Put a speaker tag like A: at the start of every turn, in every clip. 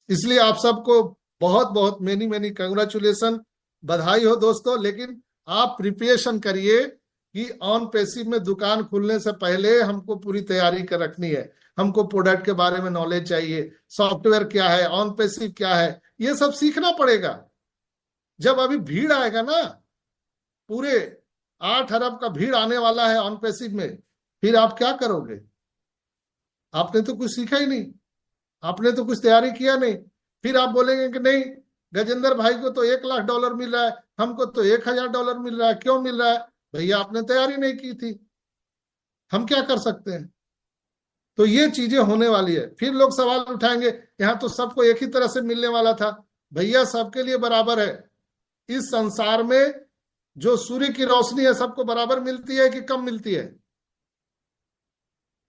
A: इसलिए आप सबको बहुत बहुत मेनी मेनी कंग्रेचुलेशन, बधाई हो दोस्तों। लेकिन आप प्रिपरेशन करिए कि ऑन पैसिव में दुकान खुलने से पहले हमको पूरी तैयारी कर रखनी है। हमको प्रोडक्ट के बारे में नॉलेज चाहिए, सॉफ्टवेयर क्या है, ऑन पैसिव क्या है, ये सब सीखना पड़ेगा। जब अभी भीड़ आएगा ना, पूरे 8 अरब का भीड़ आने वाला है ऑन पैसिव में, फिर आप क्या करोगे? आपने तो कुछ सीखा ही नहीं, आपने तो कुछ तैयारी किया नहीं। फिर आप बोलेंगे कि नहीं, गजेंद्र भाई को तो $1 लाख मिल रहा है, हमको तो $1000 मिल रहा है, क्यों मिल रहा है? भैया आपने तैयारी नहीं की थी, हम क्या कर सकते हैं? तो ये चीजें होने वाली है। फिर लोग सवाल उठाएंगे, यहाँ तो सबको एक ही तरह से मिलने वाला था। भैया सबके लिए बराबर है। इस संसार में जो सूर्य की रोशनी है सबको बराबर मिलती है कि कम मिलती है?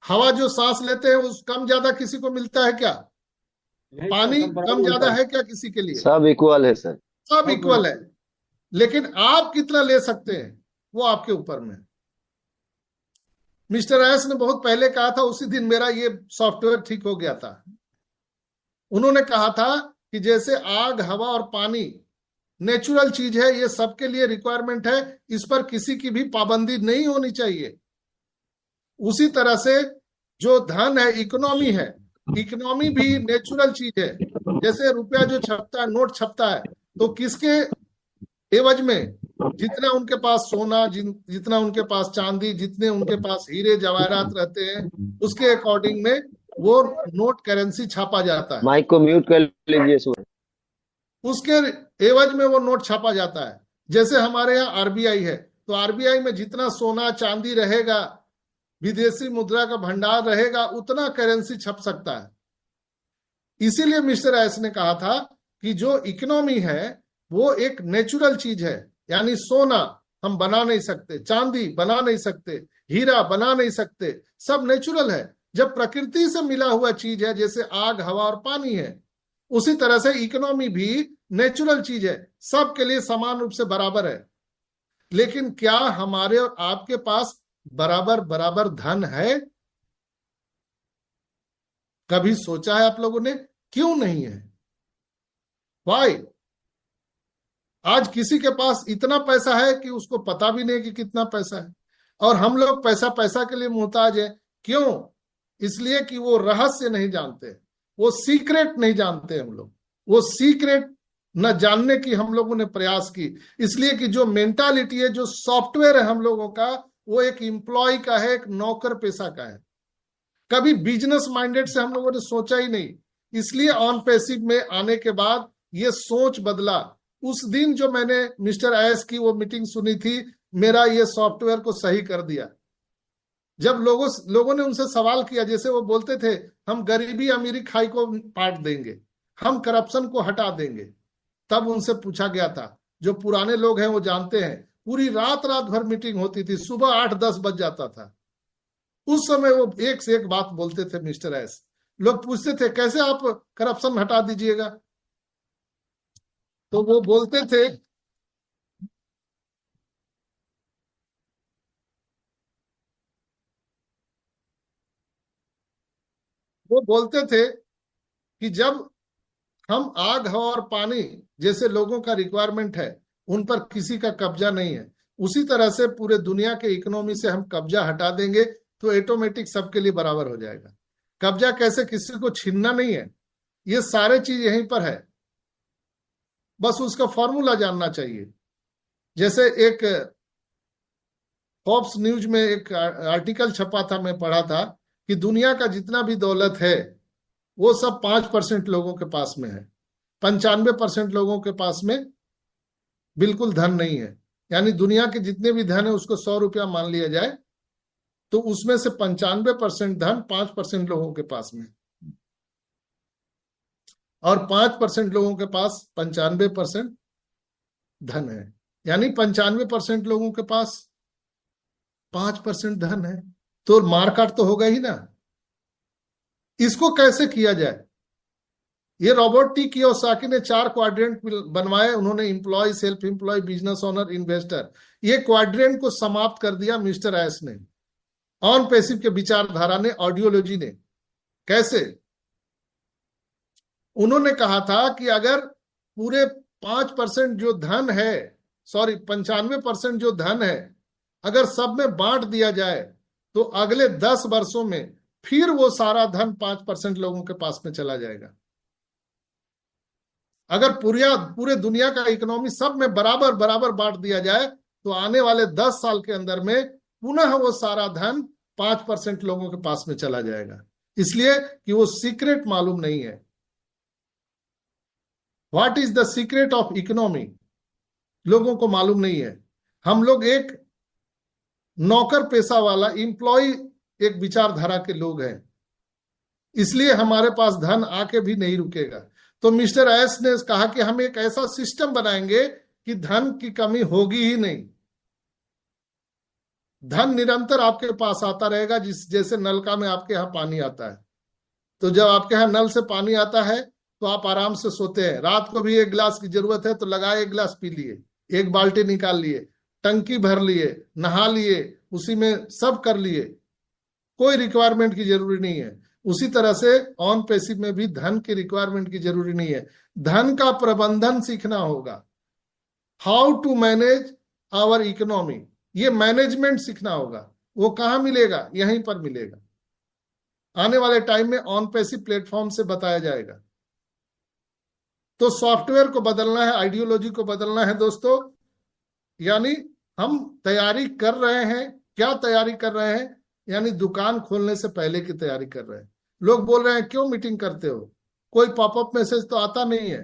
A: हवा जो सांस लेते हैं उस कम ज्यादा किसी को मिलता है क्या?
B: नहीं सर,
A: पानी
B: सब बराबर
A: कम
B: मिलता
A: ज्यादा
B: है।
A: है क्या किसी के लिए?
C: सब इक्वल है सर।
A: सब
B: सब
A: इक्वल है। लेकिन आप कितना ले सकते हैं वो आपके ऊपर में। मिस्टर एस ने बहुत पहले कहा था, उसी दिन मेरा ये सॉफ्टवेयर ठीक हो गया था। उन्होंने कहा था कि जैसे आग, हवा और पानी नेचुरल चीज है, ये सबके लिए रिक्वायरमेंट है, इस पर किसी की भी पाबंदी नहीं होनी चाहिए। उसी तरह से जो धन है, इकोनॉमी है, इकोनॉमी भी नेचुरल चीज है। जैसे रुपया जो छपता है, नोट छपता है, तो किसके एवज में? जितना उनके पास सोना, जितना उनके पास चांदी, जितने उनके पास हीरे जवाहरात रहते हैं, उसके अकॉर्डिंग में वो नोट करेंसी छापा जाता है।
C: माइक को म्यूट कर लीजिए सर।
A: उसके एवज में वो नोट छापा जाता है। जैसे हमारे यहाँ आरबीआई है, तो आरबीआई में जितना सोना चांदी रहेगा, विदेशी मुद्रा का भंडार रहेगा, उतना करेंसी छप सकता है। इसीलिए मिस्टर एस ने कहा था कि जो इकोनॉमी है वो एक नेचुरल चीज है। यानी सोना हम बना नहीं सकते, चांदी बना नहीं सकते, हीरा बना नहीं सकते, सब नेचुरल है। जब प्रकृति से मिला हुआ चीज है, जैसे आग, हवा और पानी है, उसी तरह से इकोनॉमी भी नेचुरल चीज है, सबके लिए समान रूप से बराबर है। लेकिन क्या हमारे और आपके पास बराबर बराबर धन है? कभी सोचा है आप लोगों ने? क्यों नहीं है? वाई? आज किसी के पास इतना पैसा है कि उसको पता भी नहीं कि कितना पैसा है, और हम लोग पैसा पैसा के लिए मोहताज है। क्यों? इसलिए कि वो रहस्य नहीं जानते, वो सीक्रेट नहीं जानते हम लोग। वो सीक्रेट न जानने की हम लोगों ने प्रयास की। इसलिए कि जो मेंटालिटी है, जो सॉफ्टवेयर है हम लोगों का, वो एक एम्प्लॉय का है, एक नौकर पेशा का है। कभी बिजनेस माइंडेड से हम लोगों ने सोचा ही नहीं। इसलिए ऑन पैसिव में आने के बाद ये सोच बदला। उस दिन जो मैंने मिस्टर एस की वो मीटिंग सुनी थी, मेरा ये सॉफ्टवेयर को सही कर दिया। जब लोगों ने उनसे सवाल किया, जैसे वो बोलते थे हम गरीबी अमीरी खाई को पाट देंगे, हम करप्शन को हटा देंगे, तब उनसे पूछा गया था, जो पुराने लोग हैं वो जानते हैं, पूरी रात रात भर मीटिंग होती थी, सुबह 8-10 बज जाता था। उस समय वो एक से एक बात बोलते थे मिस्टर एस। लोग पूछते थे कैसे आप करप्शन हटा दीजिएगा, तो वो बोलते थे, वो बोलते थे कि जब हम आग, हवा और पानी जैसे लोगों का रिक्वायरमेंट है, उन पर किसी का कब्जा नहीं है, उसी तरह से पूरे दुनिया के इकोनॉमी से हम कब्जा हटा देंगे तो ऑटोमेटिक सबके लिए बराबर हो जाएगा। कब्जा कैसे? किसी को छीनना नहीं है, ये सारे चीज यहीं पर है, बस उसका फॉर्मूला जानना चाहिए। जैसे एक फॉक्स न्यूज में एक आर्टिकल छपा था, मैं पढ़ा था कि दुनिया का जितना भी दौलत है वो सब 5% लोगों के पास में है, 95% लोगों के पास में बिल्कुल धन नहीं है। यानी दुनिया के जितने भी धन है उसको 100 रुपया मान लिया जाए, तो उसमें से 95% धन 5% लोगों के पास में, और 5% लोगों के पास 95% धन है। यानी 95% लोगों के पास 5% धन है, तो मारकाट तो होगा ही ना। इसको कैसे किया जाए? ये रॉबर्ट टी कियोसाकी ने 4 क्वाड्रेंट बनवाए। उन्होंने employ, self employ, business owner, investor, ये क्वाड्रेंट को समाप्त कर दिया मिस्टर एस ने, ऑन पैसिव के विचारधारा ने, ऑडियोलॉजी ने। कैसे? उन्होंने कहा था कि अगर पूरे 5% जो धन है, सॉरी 95% जो धन है, अगर सब में बांट दिया जाए तो अगले 10 वर्षों में फिर वो सारा धन 5% लोगों के पास में चला जाएगा। अगर पूरे दुनिया का इकोनॉमी सब में बराबर बराबर बांट दिया जाए तो आने वाले 10 साल के अंदर में पुनः वो सारा धन 5% लोगों के पास में चला जाएगा, इसलिए कि वो सीक्रेट मालूम नहीं है। What is the secret of economy, लोगों को मालूम नहीं है। हम लोग एक नौकर पेशा वाला एम्प्लॉय एक विचारधारा के लोग हैं, इसलिए हमारे पास धन आके भी नहीं रुकेगा। तो मिस्टर एस ने कहा कि हम एक ऐसा सिस्टम बनाएंगे कि धन की कमी होगी ही नहीं, धन निरंतर आपके पास आता रहेगा। जैसे नलका में आपके यहाँ पानी आता है, तो जब आपके यहाँ नल से पानी आता है तो आप आराम से सोते हैं। रात को भी एक गिलास की जरूरत है तो लगाए, एक गिलास पी लिए, एक बाल्टी निकाल लिए, टंकी भर लिए, नहा लिए, उसी में सब कर लिए, कोई रिक्वायरमेंट की जरूरी नहीं है। उसी तरह से ऑन पैसिव में भी धन की रिक्वायरमेंट की जरूरी नहीं है। धन का प्रबंधन सीखना होगा, how to manage our economy, ये मैनेजमेंट सीखना होगा। वो कहाँ मिलेगा? यहीं पर मिलेगा। आने वाले टाइम में ऑन पैसिव प्लेटफॉर्म से बताया जाएगा। तो सॉफ्टवेयर को बदलना है, आइडियोलॉजी को बदलना है दोस्तों। यानी हम तैयारी कर रहे हैं। क्या तैयारी कर रहे हैं? यानी दुकान खोलने से पहले की तैयारी कर रहे हैं। लोग बोल रहे हैं क्यों मीटिंग करते हो? कोई पॉपअप मैसेज तो आता नहीं है।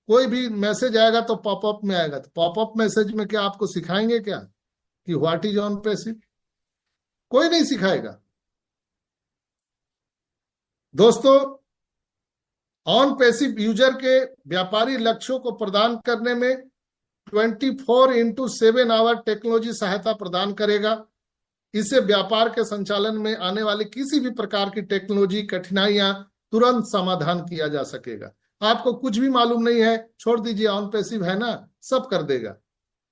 A: कोई भी मैसेज आएगा तो पॉपअप में आएगा। तो पॉपअप मैसेज में क्या आपको सिखाएंगे क्या कि व्हाट इज ऑन पैसिव? कोई नहीं सिखाएगा दोस्तों। ऑन पैसिव यूजर के व्यापारी लक्ष्यों को प्रदान करने में 24/7 आवर टेक्नोलॉजी सहायता प्रदान करेगा। इससे व्यापार के संचालन में आने वाली किसी भी प्रकार की टेक्नोलॉजी कठिनाइयां तुरंत समाधान किया जा सकेगा। आपको कुछ भी मालूम नहीं है, छोड़ दीजिए, ऑन पैसिव है ना, सब कर देगा।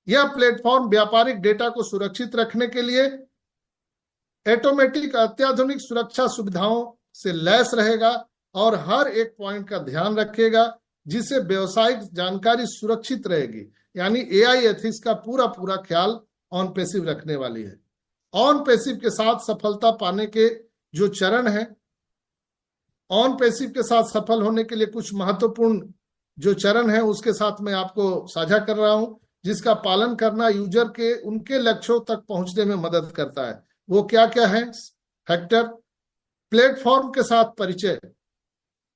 A: यह प्लेटफॉर्म व्यापारिक डेटा को सुरक्षित रखने के लिए ऑटोमेटिक अत्याधुनिक सुरक्षा सुविधाओं से लैस रहेगा और हर एक पॉइंट का ध्यान रखेगा, जिससे व्यवसायिक जानकारी सुरक्षित रहेगी। यानी एआई एथिक्स का पूरा पूरा ख्याल ऑन पैसिव रखने वाली है। ऑन पैसिव के साथ सफलता पाने के जो चरण है, ऑन पैसिव के साथ सफल होने के लिए कुछ महत्वपूर्ण जो चरण है उसके साथ मैं आपको साझा कर रहा हूं, जिसका पालन करना यूजर के उनके लक्ष्यों तक पहुंचने में मदद करता है। वो क्या क्या है? फैक्टर, प्लेटफॉर्म के साथ परिचय।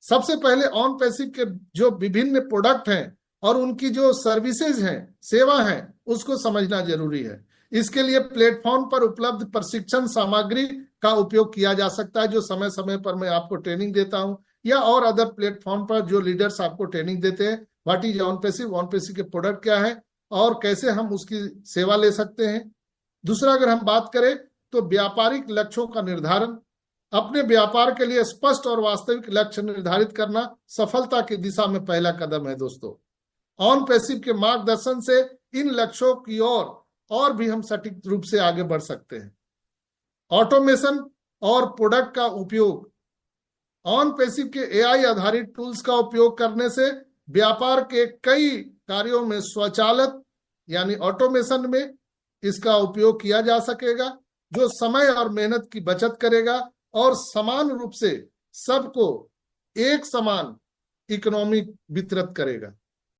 A: सबसे पहले ऑन पैसिव के जो विभिन्न प्रोडक्ट हैं और उनकी जो सर्विसेज हैं, सेवा हैं, उसको समझना जरूरी है। इसके लिए प्लेटफॉर्म पर उपलब्ध प्रशिक्षण सामग्री का उपयोग किया जा सकता है, जो समय समय पर मैं आपको ट्रेनिंग देता हूं, या और अदर प्लेटफॉर्म पर जो लीडर्स आपको ट्रेनिंग देते हैं। What is on passive, on passive के प्रोडक्ट क्या है और कैसे हम उसकी सेवा ले सकते हैं। दूसरा, अगर हम बात करें तो व्यापारिक लक्ष्यों का निर्धारण। अपने व्यापार के लिए स्पष्ट और वास्तविक लक्ष्य निर्धारित करना सफलता की दिशा में पहला कदम है दोस्तों। ऑन पैसिव के मार्गदर्शन से इन लक्ष्यों की ओर और भी हम सटीक रूप से आगे बढ़ सकते हैं। ऑटोमेशन और प्रोडक्ट का उपयोग। ऑन पैसिव के एआई आधारित टूल्स का उपयोग करने से व्यापार के कई कार्यों में स्वचालित यानी ऑटोमेशन में इसका उपयोग किया जा सकेगा, जो समय और मेहनत की बचत करेगा और समान रूप से सबको एक समान इकोनॉमी वितरित करेगा।